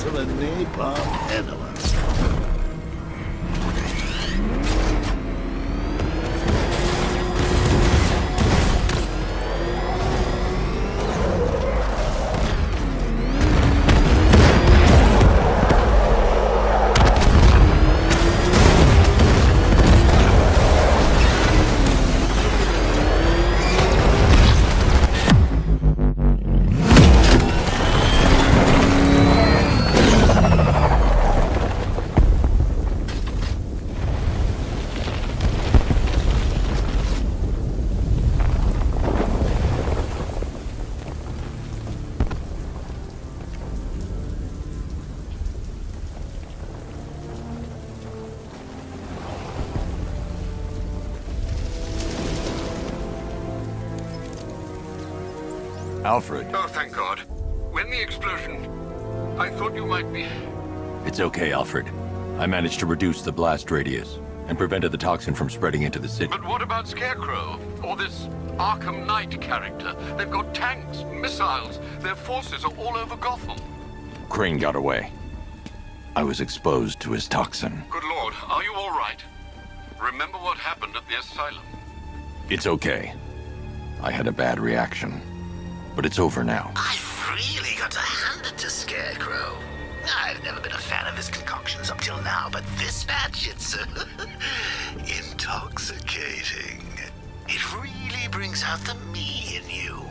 of a napalm enema. Alfred. Oh, thank God. When the explosion... I thought you might be... It's okay, Alfred. I managed to reduce the blast radius and prevented the toxin from spreading into the city. But what about Scarecrow? Or this Arkham Knight character? They've got tanks, missiles. Their forces are all over Gotham. Crane got away. I was exposed to his toxin. Good Lord, are you all right? Remember what happened at the asylum? It's okay. I had a bad reaction. But it's over now. I've really got to hand it to Scarecrow. I've never been a fan of his concoctions up till now, but this batch, it's intoxicating. It really brings out the me in you.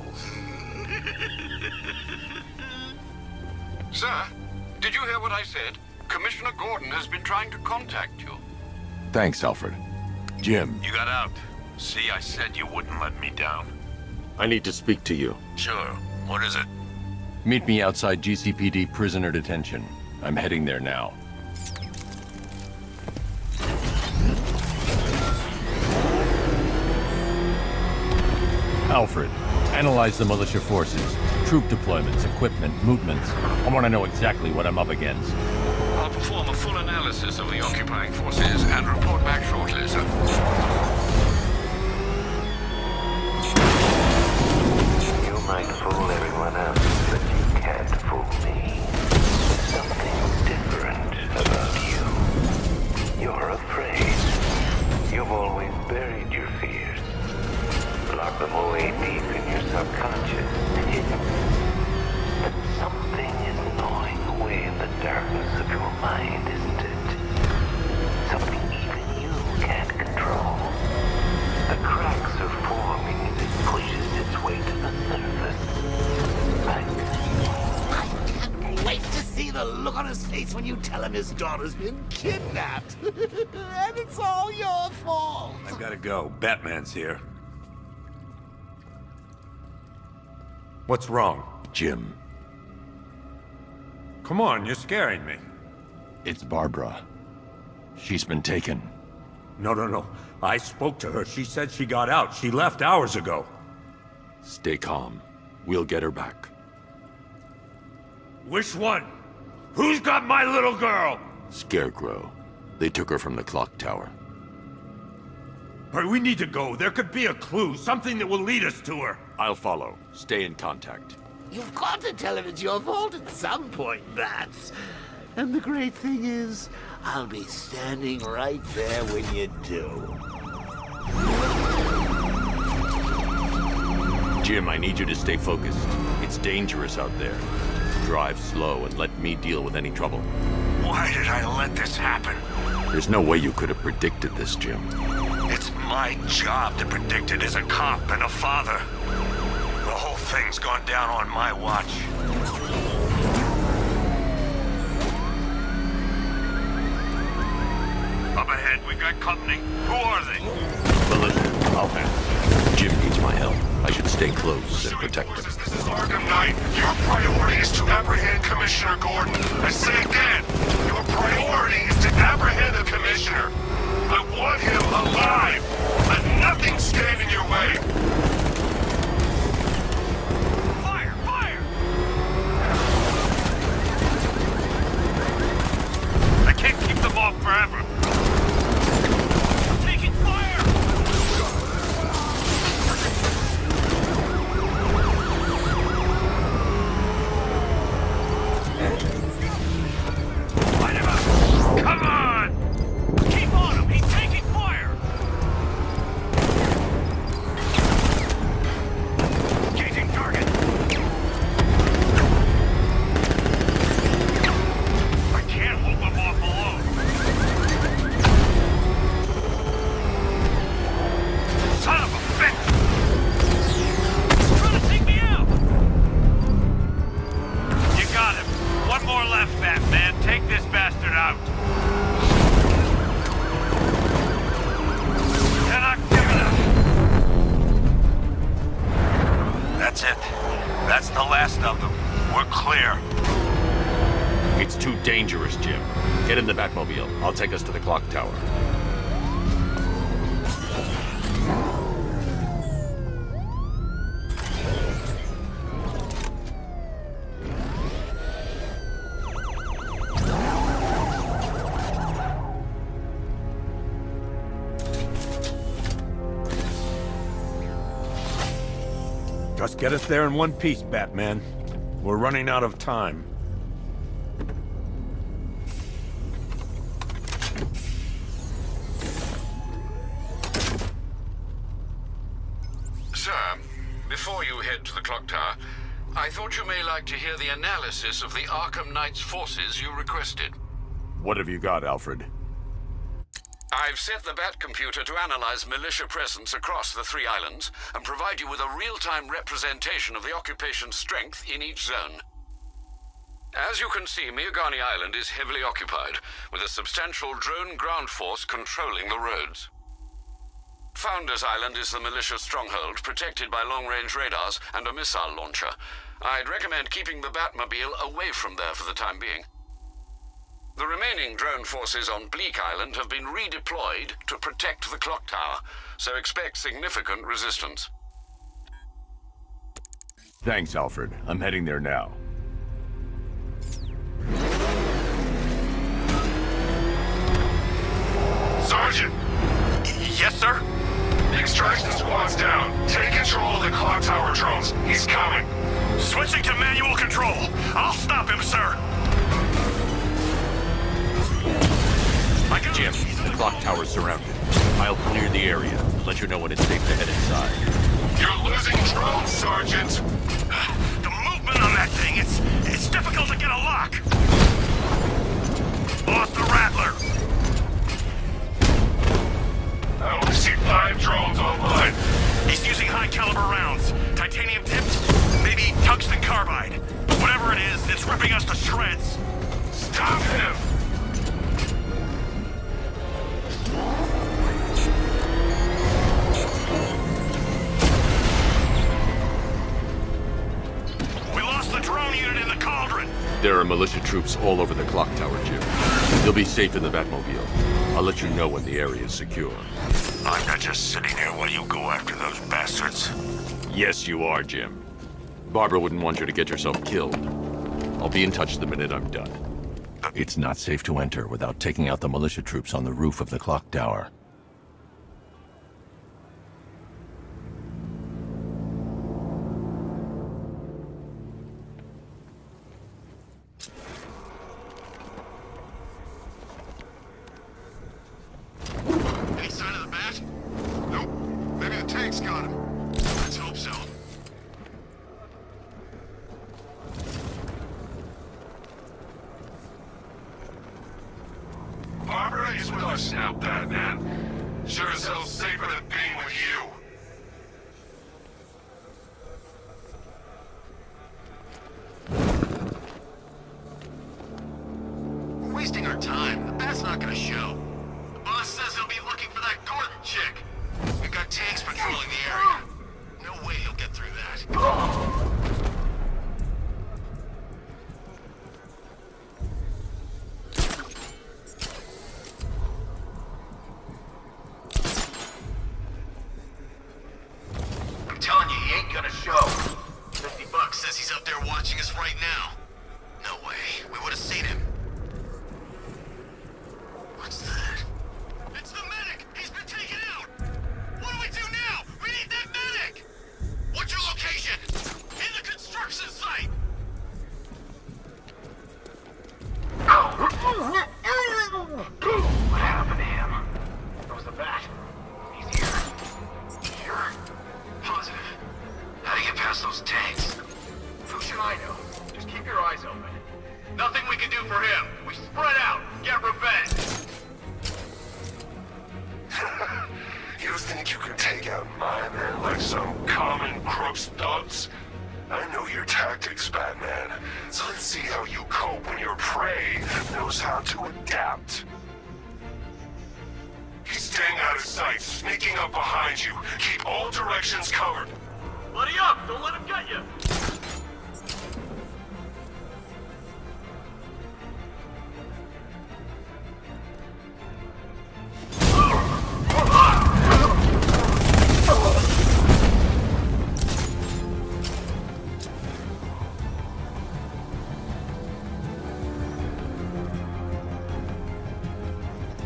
Sir, did you hear what I said? Commissioner Gordon has been trying to contact you. Thanks, Alfred. Jim. You got out. See, I said you wouldn't let me down. I need to speak to you. Sure. What is it? Meet me outside GCPD prisoner detention. I'm heading there now. Alfred, analyze the militia forces, troop deployments, equipment, movements. I want to know exactly what I'm up against. I'll perform a full analysis of the occupying forces and report back shortly, sir. You might fool everyone else, but you can't fool me. Something's different about you. You're afraid. You've always buried your fears. Locked them away deep in your subconscious. But something is gnawing away in the darkness of your mind, isn't it? Something even you can't control. The cracks are forming as it pushes its way to the surface. I can't wait to see the look on his face when you tell him his daughter's been kidnapped. And it's all your fault. I've gotta go. Batman's here. What's wrong? Jim, Come on, you're scaring me. it's Barbara. She's been taken. No. I spoke to her. She said she got out. She left hours ago. Stay calm. We'll get her back. Which one? Who's got my little girl? Scarecrow. They took her from the clock tower. Hurry, we need to go. There could be a clue, something that will lead us to her. I'll follow. Stay in contact. You've got to tell him it's your fault at some point, Bats. And the great thing is, I'll be standing right there when you do. Jim, I need you to stay focused. It's dangerous out there. Drive slow and let me deal with any trouble. Why did I let this happen? There's no way you could have predicted this, Jim. It's my job to predict it as a cop and a father. The whole thing's gone down on my watch. Up ahead, we got company. Who are they? Militia, I'll handle. Jim needs my help. I should stay close and protect him. This is Arkham Knight. Your priority is to apprehend Commissioner Gordon. I say again, your priority is to apprehend the Commissioner. I want him alive. Let nothing stand in your way. Fire! Fire! I can't keep them off forever. I'm taking fire! more left, Batman. Take this bastard out. Cannot give enough. That's it. That's the last of them. We're clear. It's too dangerous, Jim. Get in the Batmobile. I'll take us to the clock tower. Just get us there in one piece, Batman. We're running out of time. Sir, before you head to the clock tower, I thought you may like to hear the analysis of the Arkham Knight's forces you requested. What have you got, Alfred? I've set the Bat computer to analyze militia presence across the 3 islands and provide you with a real-time representation of the occupation's strength in each zone. As you can see, Miagani Island is heavily occupied, with a substantial drone ground force controlling the roads. Founders Island is the militia stronghold, protected by long-range radars and a missile launcher. I'd recommend keeping the Batmobile away from there for the time being. The remaining drone forces on Bleak Island have been redeployed to protect the clock tower, so expect significant resistance. Thanks, Alfred. I'm heading there now. Sergeant! Yes, sir? The extraction squad's down. Take control of the clock tower drones. He's coming. Switching to manual control. I'll stop him, sir. Jim, the clock tower's surrounded. I'll clear the area. Let you know when it's safe to head inside. You're losing drones, Sergeant. The movement on that thing, it's difficult to get a lock. Lost the Rattler. I only see 5 drones online. He's using high-caliber rounds. Titanium tipped, maybe tungsten carbide. Whatever it is, it's ripping us to shreds. Stop him! We lost the drone unit in the cauldron. There are militia troops all over the clock tower, Jim. You'll be safe in the Batmobile. I'll let you know when the area is secure. I'm not just sitting here while you go after those bastards. Yes, you are, Jim. Barbara wouldn't want you to get yourself killed. I'll be in touch the minute I'm done. It's not safe to enter without taking out the militia troops on the roof of the clock tower. Any sign of the bat? Nope. Maybe the tank's got him. Let's hope so. Barbara is with us now, Batman. Sure as hell safer than being with you. We're wasting our time. The bat's not gonna show. The boss says he'll be looking for that Gordon chick. We've got tanks patrolling the area. No way he'll get through that. I'm telling you, he ain't gonna show. $50 says he's up there watching us right now. No way. We would have seen him. What's that? It's the medic! He's been taken out! What do we do now? We need that medic! What's your location? In the construction site! What happened to him? It was the bat. He's here. Sure? Positive. How do you get past those tanks? Who should I know? Just keep your eyes open. Nothing we can do for him. We spread out. Get revenge. You think you can take out my men like some common crooks thugs? I know your tactics, Batman. So let's see how you cope when your knows how to adapt. He's staying out of sight, sneaking up behind you. Keep all directions covered. Buddy up! Don't let him get you!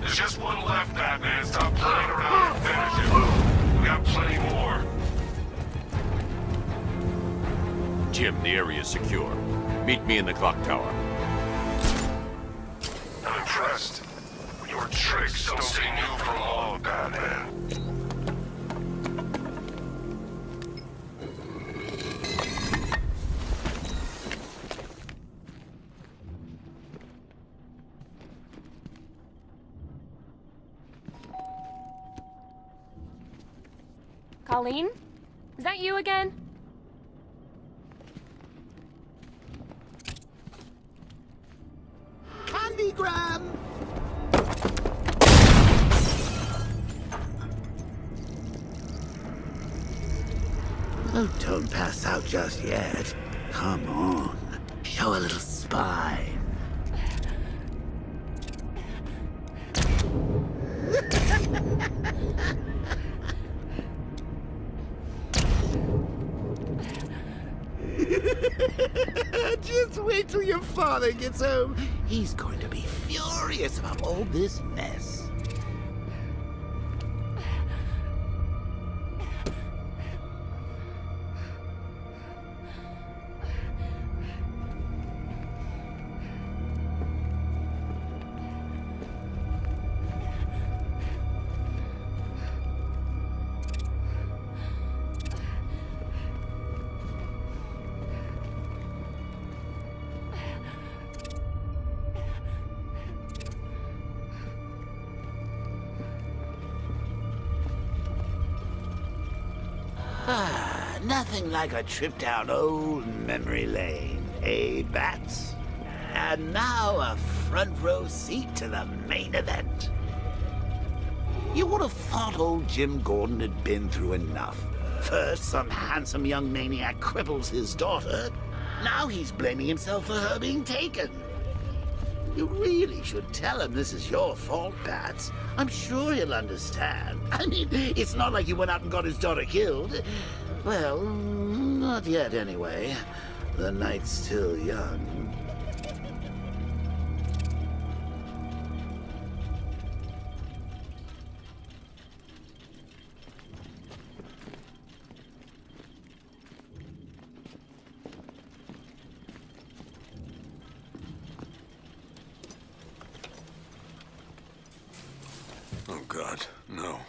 There's just one left, Batman. Stop playing around and finish it. We got plenty more. Jim, the area is secure. Meet me in the clock tower. I'm impressed. Your tricks don't stay new for long, Batman. Colleen? Is that you again? Candygram! Oh, don't pass out just yet. Come on. Show a little spine. Just wait till your father gets home. He's going to be furious about all this mess. Nothing like a trip down old memory lane, eh, Bats? And now a front row seat to the main event. You would have thought old Jim Gordon had been through enough. First, some handsome young maniac cripples his daughter. Now he's blaming himself for her being taken. You really should tell him this is your fault, Bats. I'm sure he'll understand. I mean, it's not like you went out and got his daughter killed. Well, not yet anyway. The night's still young. Oh, God, no.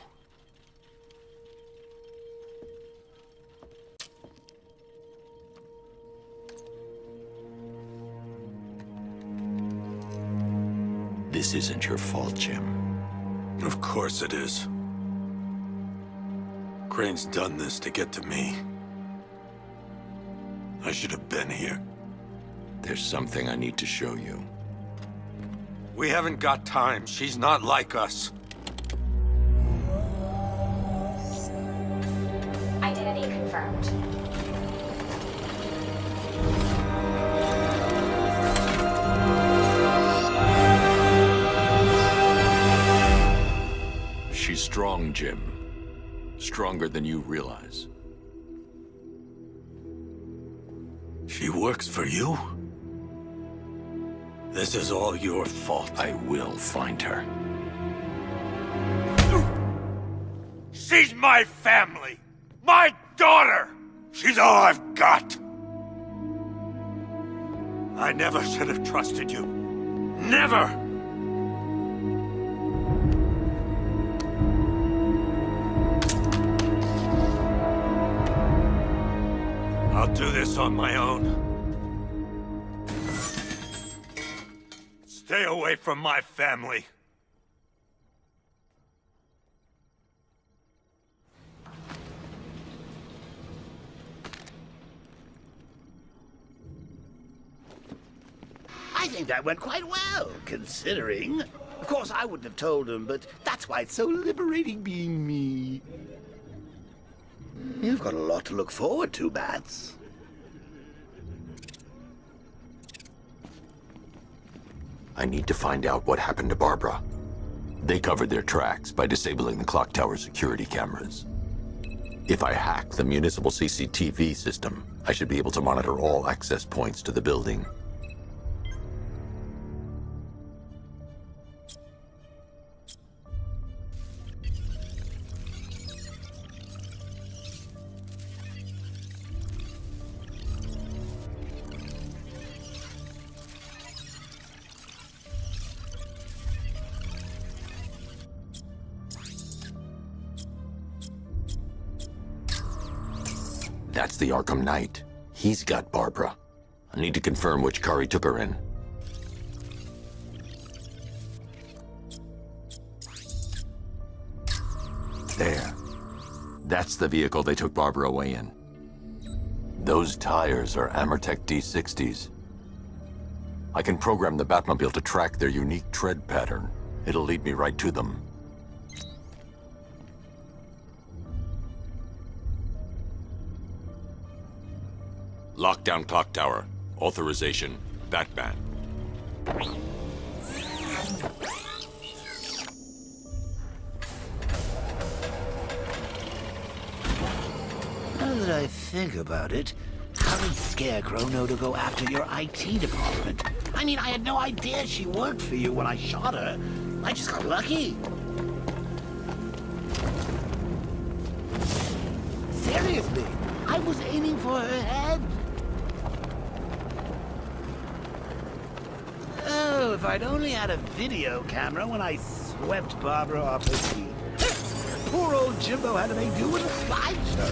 This isn't your fault, Jim. Of course it is. Crane's done this to get to me. I should have been here. There's something I need to show you. We haven't got time. She's not like us. Identity confirmed. She's strong, Jim. Stronger than you realize. She works for you? This is all your fault. I will find her. She's my family! My daughter! She's all I've got! I never should have trusted you. Never! I'll do this on my own. Stay away from my family. I think think that went quite well, considering. Of course, I wouldn't have told him, but that's why it's so liberating being me. You've got a lot to look forward to, Bats. I need to find out what happened to Barbara. They covered their tracks by disabling the clock tower security cameras. If I hack the municipal CCTV system, I should be able to monitor all access points to the building. That's the Arkham Knight. He's got Barbara. I need to confirm which car he took her in. There. That's the vehicle they took Barbara away in. Those tires are Amertech D60s. I can program the Batmobile to track their unique tread pattern. It'll lead me right to them. Lockdown clock tower. Authorization, Batman. Now that I think about it, how did Scarecrow know to go after your IT department? I mean, I had no idea she worked for you when I shot her. I just got lucky. Seriously, I was aiming for her head. Oh, if I'd only had a video camera when I swept Barbara off her feet. Poor old Jimbo had to make do with a slideshow.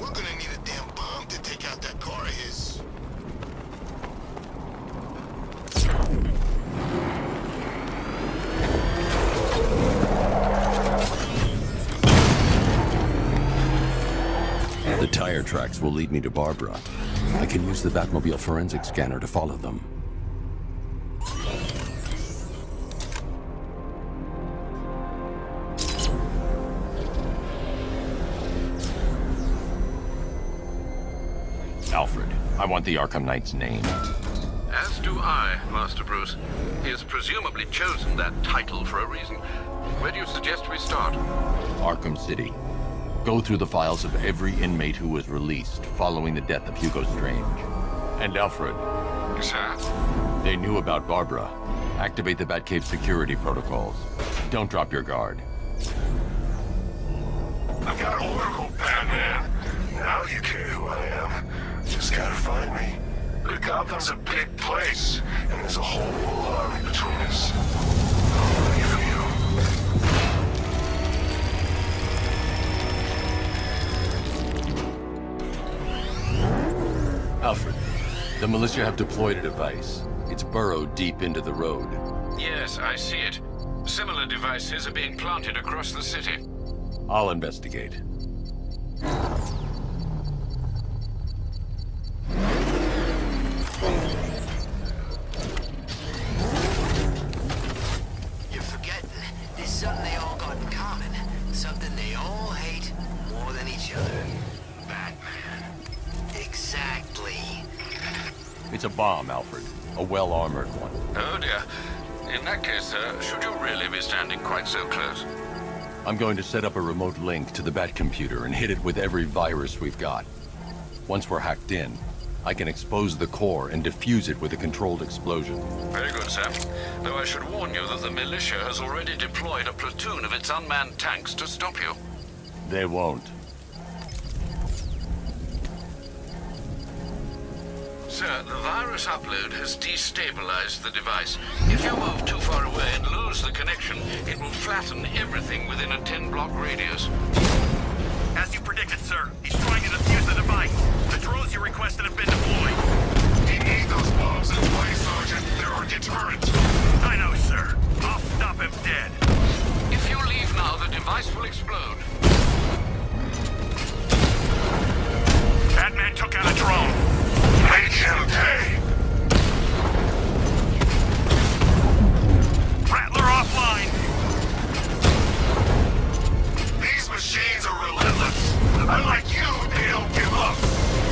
We're gonna need a damn bomb to take out that car of his. The tire tracks will lead me to Barbara. I can use the Batmobile forensic scanner to follow them. Alfred, I want the Arkham Knight's name. As do I, Master Bruce. He has presumably chosen that title for a reason. Where do you suggest we start? Arkham City. Go through the files of every inmate who was released following the death of Hugo Strange. And Alfred, Sir? they knew about Barbara. Activate the Batcave security protocols. Don't drop your guard. I got Oracle, Batman. Now you care who I am. Just gotta find me. But Gotham's a big place, and there's a whole army between us. I'm ready for you. Alfred, the militia have deployed a device. It's burrowed deep into the road. Yes, I see it. Similar devices are being planted across the city. I'll investigate. You're forgetting, there's something they all got in common. Something they all hate more than each other. Batman. Exactly. It's a bomb, Alfred. A well-armored one. Oh dear. In that case, sir, should you really be standing quite so close? I'm going to set up a remote link to the Batcomputer and hit it with every virus we've got. Once we're hacked in, I can expose the core and defuse it with a controlled explosion. Very good, sir. Though I should warn you that the militia has already deployed a platoon of its unmanned tanks to stop you. They won't. Sir, the virus upload has destabilized the device. If you move too far away and lose the connection, it will flatten everything within a 10-block radius. As you predicted, sir, he's trying to defuse the device. The drones you requested have been deployed. We need those bombs in place, Sergeant. There are deterrent. I know, sir. I'll stop him dead. If you leave now, the device will explode. Batman took out a drone. Make him pay. Rattler offline. These machines are relentless. Unlike you, they don't give up.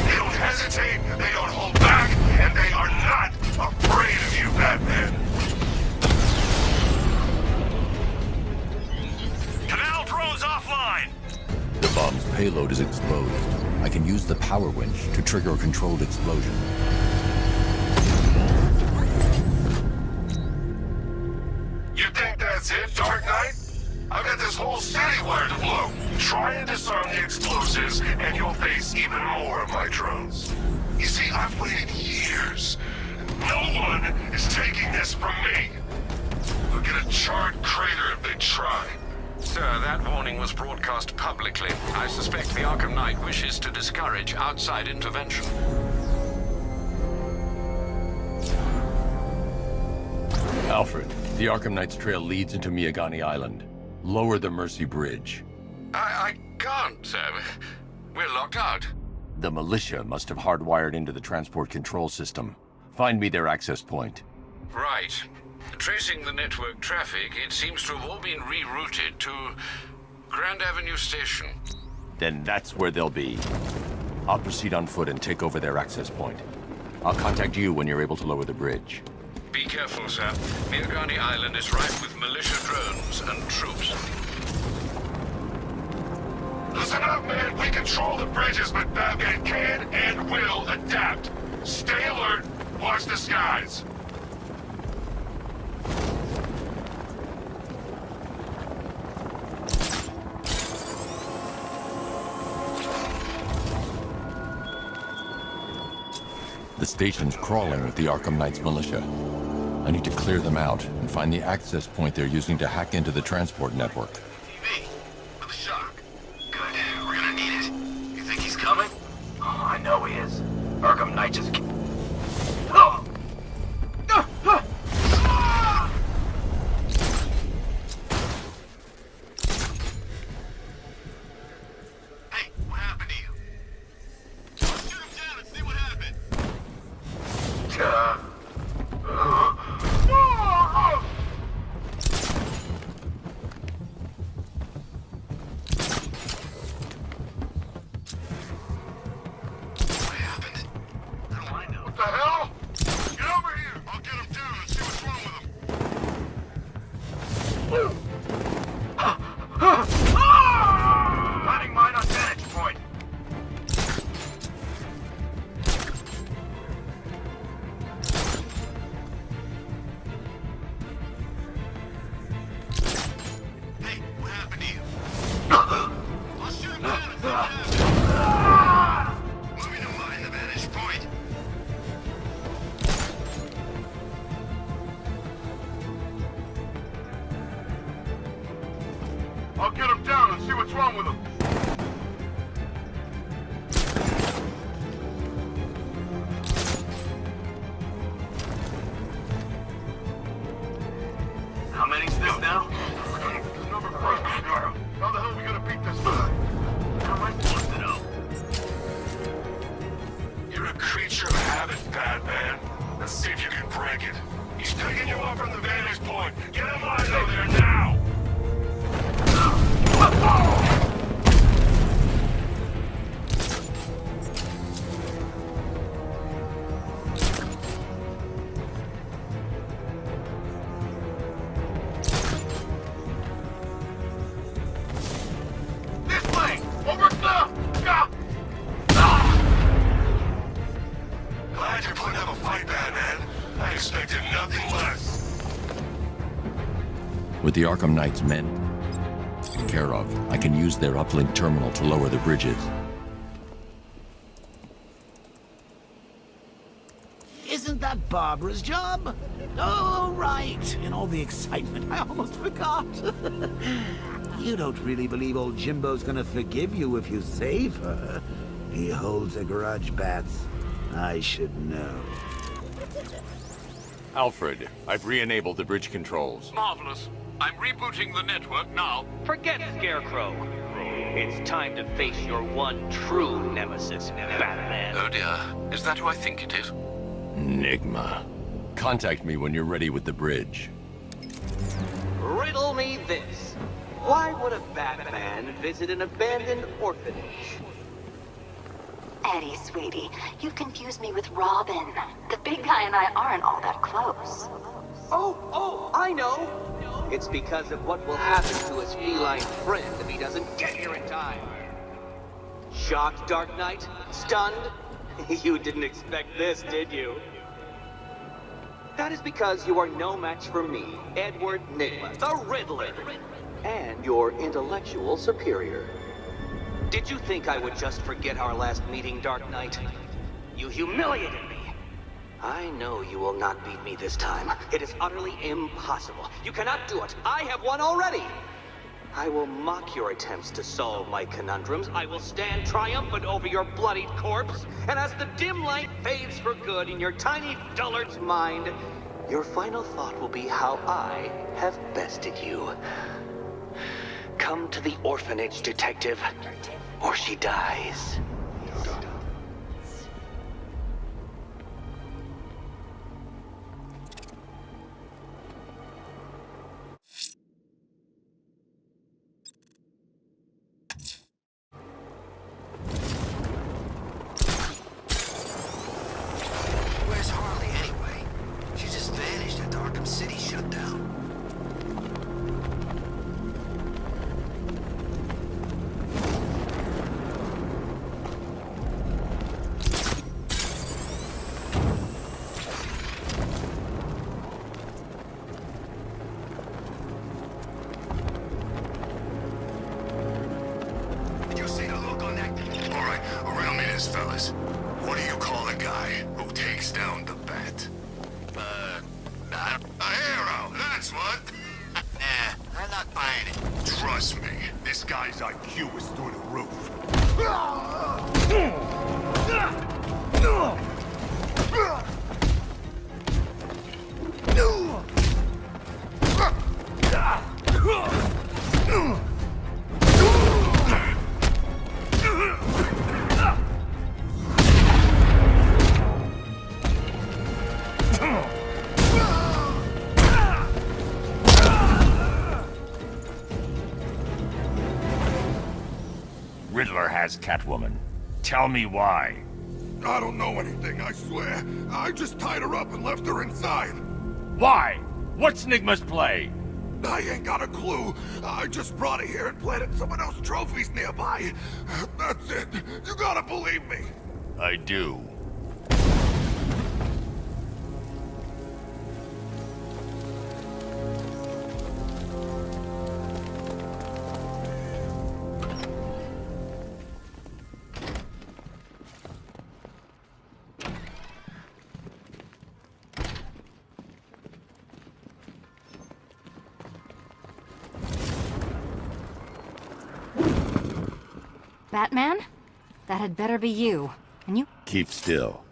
They don't hesitate, they don't hold back, and they are not afraid of you, Batman. Canal drone's offline. The bomb's payload is exposed. I can use the power winch to trigger a controlled explosion. You think that's it, Dark Knight? I've got this whole city wired to blow. Try and disarm the explosives, and you'll face even more of my drones. You see, I've waited years. No one is taking this from me. They'll get a charred crater if they try. Sir, that warning was broadcast publicly. I suspect the Arkham Knight wishes to discourage outside intervention. Alfred, the Arkham Knight's trail leads into Miyagani Island. Lower the Mercy Bridge. I can't, sir. We're locked out. The militia must have hardwired into the transport control system. Find me their access point. Right. Tracing the network traffic, it seems to have all been rerouted to Grand Avenue Station. Then that's where they'll be. I'll proceed on foot and take over their access point. I'll contact you when you're able to lower the bridge. Be careful, sir. Miyagani Island is rife with militia drones and troops. Listen up, man. We control the bridges, but Batman can and will adapt. Stay alert. Watch the skies. The station's crawling with the Arkham Knight's militia. I need to clear them out and find the access point they're using to hack into the transport network. TV. With a shock. Good. We're gonna need it. You think he's coming? Oh, I know he is. Arkham Knight just... Hey, what happened to you? Let's shoot him down and see what happened. What happened? How do I know? What the hell? Get over here. I'll get him down and see what's wrong with him. Planning mine on vantage point. Hey, what happened to you? I'll shoot him down and see what happens. Moving to mine the vantage point. I'll get him down and see what's wrong with him. How many's this now? Number 5. How the hell are we gonna beat this guy? How am I supposed to know? You're a creature of habit, Batman. Let's see if you can break it. He's picking you up from the vantage point. Get him out of there now! This way! Over the... Glad you're putting up a fight, Batman. I expected nothing less. With the Arkham Knight's men taken care of, I can use their uplink terminal to lower the bridges. Isn't that Barbara's job? Oh, right. In all the excitement, I almost forgot. You don't really believe old Jimbo's gonna forgive you if you save her. He holds a grudge, Bats. I should know. Alfred, I've re-enabled the bridge controls. Marvelous. I'm rebooting the network now. Forget Scarecrow. It's time to face your one true nemesis, Batman. Oh dear. Is that who I think it is? Enigma. Contact me when you're ready with the bridge. Riddle me this. Why would a Batman visit an abandoned orphanage? Eddie, sweetie, you confused me with Robin. The big guy and I aren't all that close. Oh, I know. It's because of what will happen to his feline friend if he doesn't get here in time. Shocked, Dark Knight? Stunned? You didn't expect this, did you? That is because you are no match for me, Edward Nygma, the Riddler, and your intellectual superior. Did you think I would just forget our last meeting, Dark Knight? You humiliated me. I know you will not beat me this time. It is utterly impossible. You cannot do it. I have won already. I will mock your attempts to solve my conundrums. I will stand triumphant over your bloodied corpse. And as the dim light fades for good in your tiny dullard's mind, your final thought will be how I have bested you. Come to the orphanage, detective, or she dies. Where's Harley anyway? She just vanished after Arkham City shut down. Did you see the look on that? All right, around me this, fellas. What do you call a guy who takes down the bat? A hero, that's what. Nah, I'm not buying it. Trust me, this guy's IQ is through the roof. Riddler has Catwoman. Tell me why. I don't know anything, I swear. I just tied her up and left her inside. Why? What's Enigma's play? I ain't got a clue. I just brought her here and planted some of those trophies nearby. That's it. You gotta believe me. I do. Batman? That had better be you. Can you? Keep still.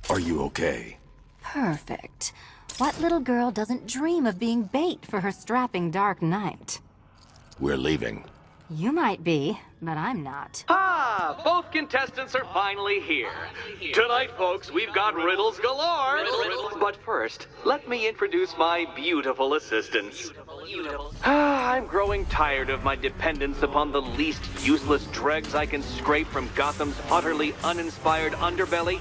Are you okay? Perfect. What little girl doesn't dream of being bait for her strapping Dark Knight? We're leaving. You might be, but I'm not. Ah, both contestants are finally here. Tonight, folks, we've got riddles galore. But first, let me introduce my beautiful assistants. I'm growing tired of my dependence upon the least useless dregs I can scrape from Gotham's utterly uninspired underbelly.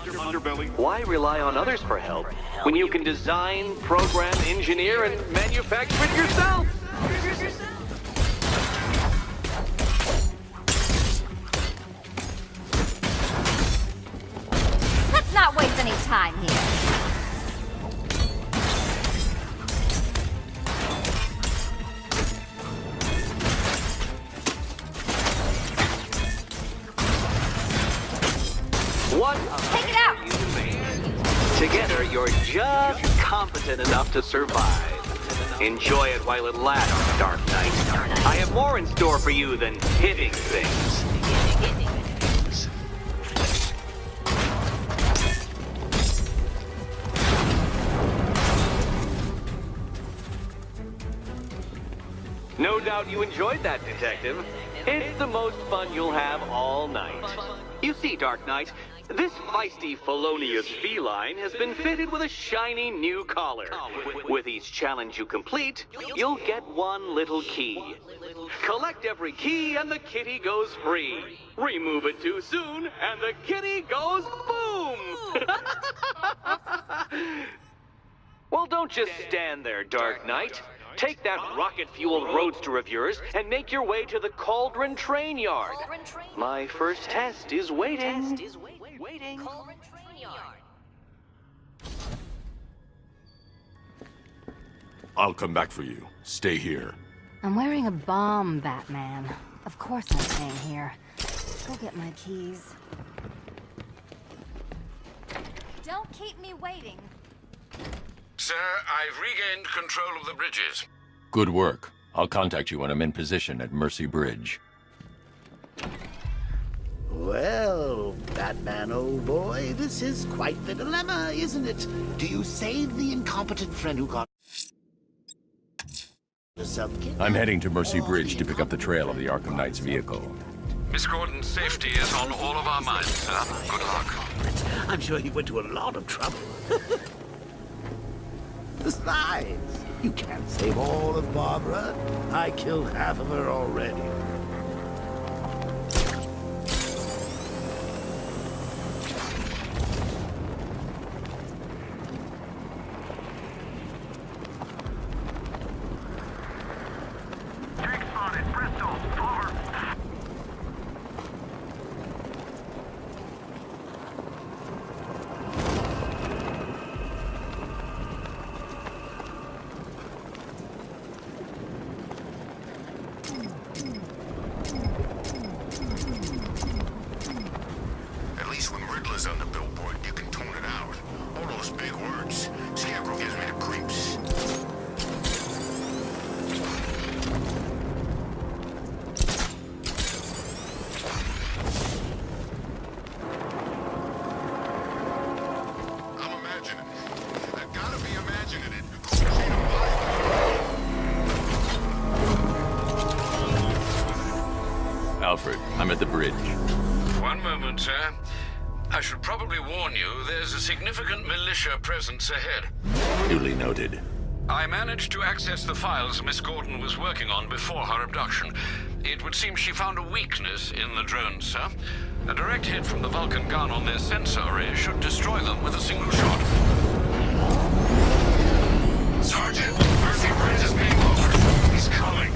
Why rely on others for help when you can design, program, engineer, and manufacture it yourself? Let's not waste any time here. What? Take it out! Together, you're just competent enough to survive. Enjoy it while it lasts, Dark Knight. I have more in store for you than hitting things. No doubt you enjoyed that, Detective. It's the most fun you'll have all night. You see, Dark Knight, this feisty, felonious feline has been fitted with a shiny new collar. With each challenge you complete, you'll get one little key. Collect every key and the kitty goes free. Remove it too soon and the kitty goes boom! Well, don't just stand there, Dark Knight. Take that rocket-fueled roadster of yours and make your way to the Cauldron Train Yard. My first test is waiting. I'll come back for you. Stay here. I'm wearing a bomb, Batman. Of course I'm staying here. Go get my keys. Don't keep me waiting. Sir, I've regained control of the bridges. Good work. I'll contact you when I'm in position at Mercy Bridge. Well, Batman, old boy, this is quite the dilemma, isn't it? Do you save the incompetent friend who got herself kidnapped? I'm heading to Mercy Bridge to pick up the trail of the Arkham Knight's vehicle. Miss Gordon's safety is on all of our minds, sir. Good luck. I'm sure he went to a lot of trouble. Besides, you can't save all of Barbara. I killed half of her already. On the billboard, you can tone it out. All those big words. Scarecrow gives me the creeps. I'm imagining. I've gotta be imagining it. Who's seen a body? Alfred, I'm at the bridge. One moment, sir. I should probably warn you, there's a significant militia presence ahead. Duly noted. I managed to access the files Miss Gordon was working on before her abduction. It would seem she found a weakness in the drones, sir. A direct hit from the Vulcan gun on their sensor array should destroy them with a single shot. Sergeant, Mercy Bridge is being lowered. He's coming.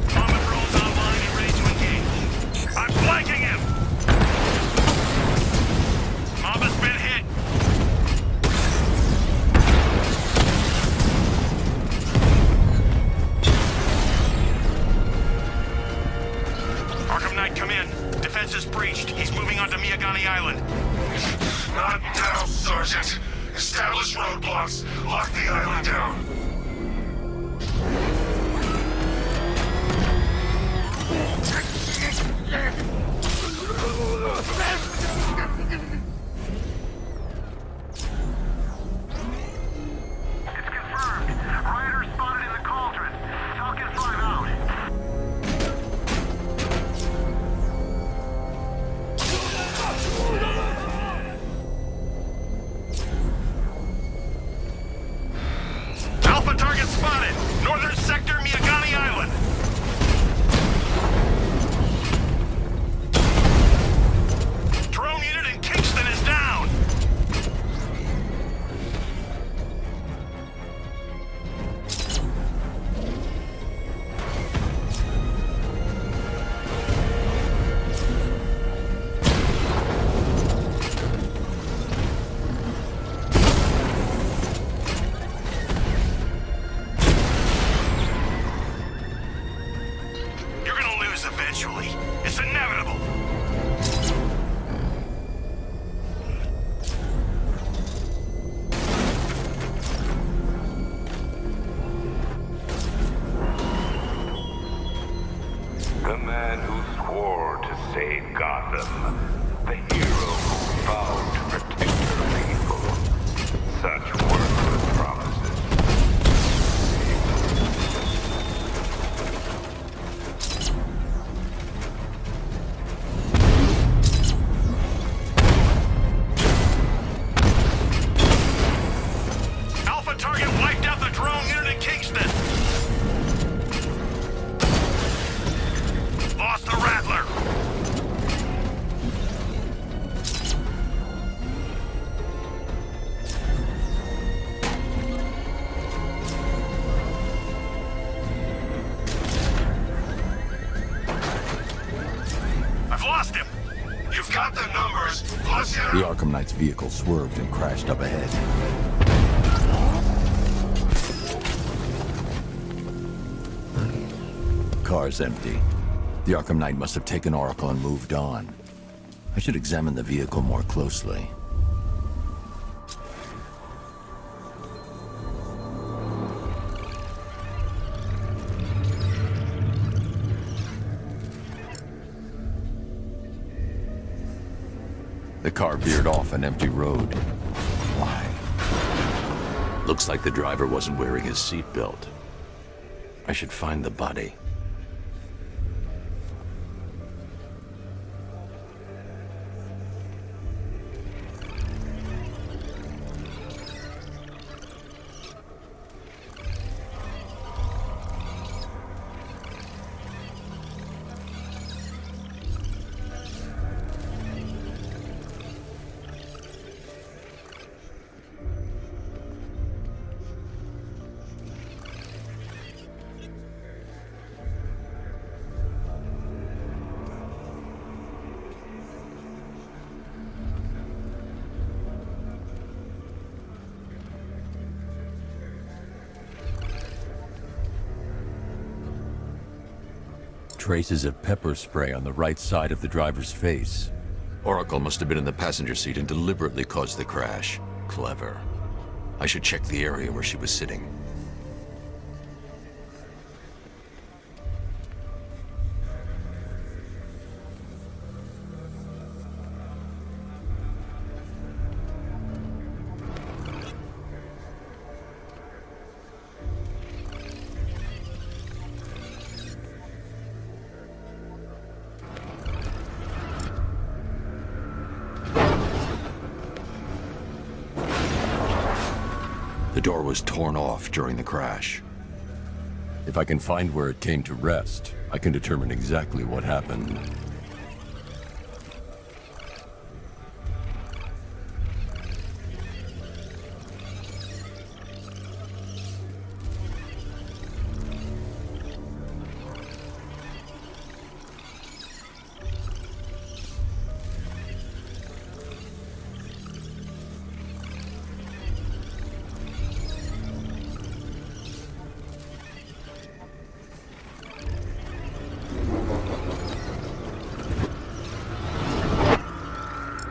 Common drones online and ready to engage. I'm flanking him! Mob has been hit. Arkham Knight, come in. Defense is breached. He's moving onto Miyagani Island. Not now, Sergeant. Establish roadblocks. Lock the island down. The Arkham Knight's vehicle swerved and crashed up ahead. Car's empty. The Arkham Knight must have taken Oracle and moved on. I should examine the vehicle more closely. The car veered off an empty road. Why? Looks like the driver wasn't wearing his seatbelt. I should find the body. Traces of pepper spray on the right side of the driver's face. Oracle must have been in the passenger seat and deliberately caused the crash. Clever. I should check the area where she was sitting. The door was torn off during the crash. If I can find where it came to rest, I can determine exactly what happened.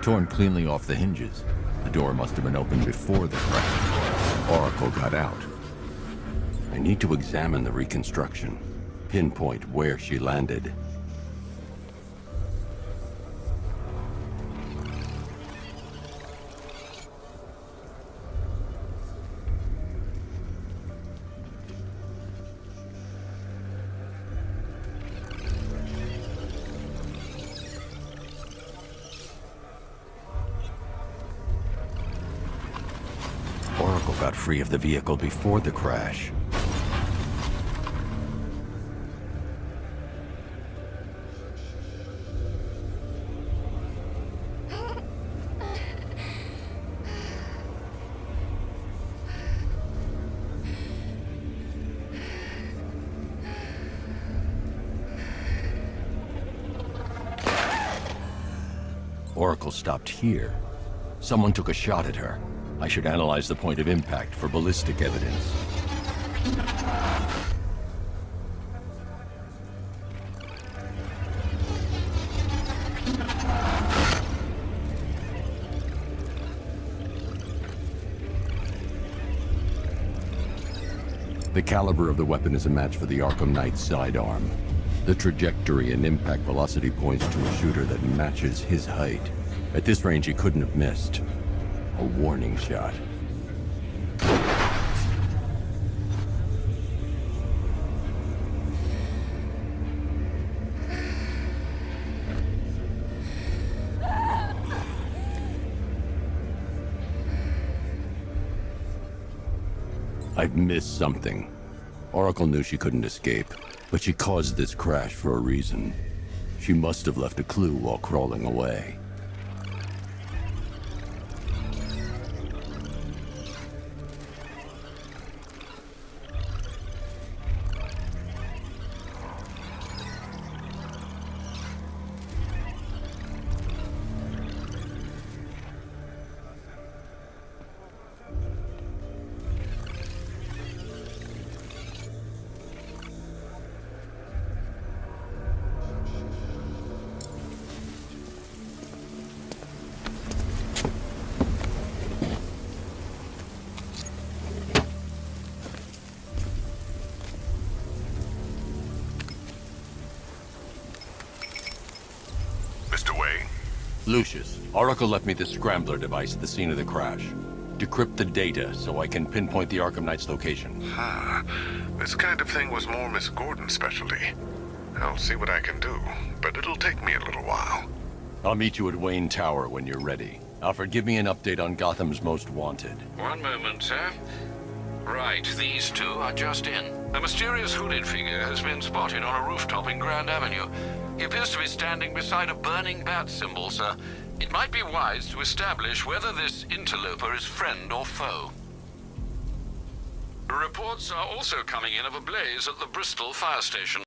Torn cleanly off the hinges. The door must have been opened before the crash. Oracle got out. I need to examine the reconstruction, pinpoint where she landed. Oracle got free of the vehicle before the crash. Oracle stopped here. Someone took a shot at her. I should analyze the point of impact for ballistic evidence. The caliber of the weapon is a match for the Arkham Knight's sidearm. The trajectory and impact velocity points to a shooter that matches his height. At this range, he couldn't have missed. A warning shot. I've missed something. Oracle knew she couldn't escape, but she caused this crash for a reason. She must have left a clue while crawling away. Lucius, Oracle left me the scrambler device at the scene of the crash. Decrypt the data so I can pinpoint the Arkham Knight's location. This kind of thing was more Miss Gordon's specialty. I'll see what I can do, but it'll take me a little while. I'll meet you at Wayne Tower when you're ready. Alfred, give me an update on Gotham's Most Wanted. One moment, sir. Right, these two are just in. A mysterious hooded figure has been spotted on a rooftop in Grand Avenue. He appears to be standing beside a burning bat symbol, sir. It might be wise to establish whether this interloper is friend or foe. Reports are also coming in of a blaze at the Bristol fire station.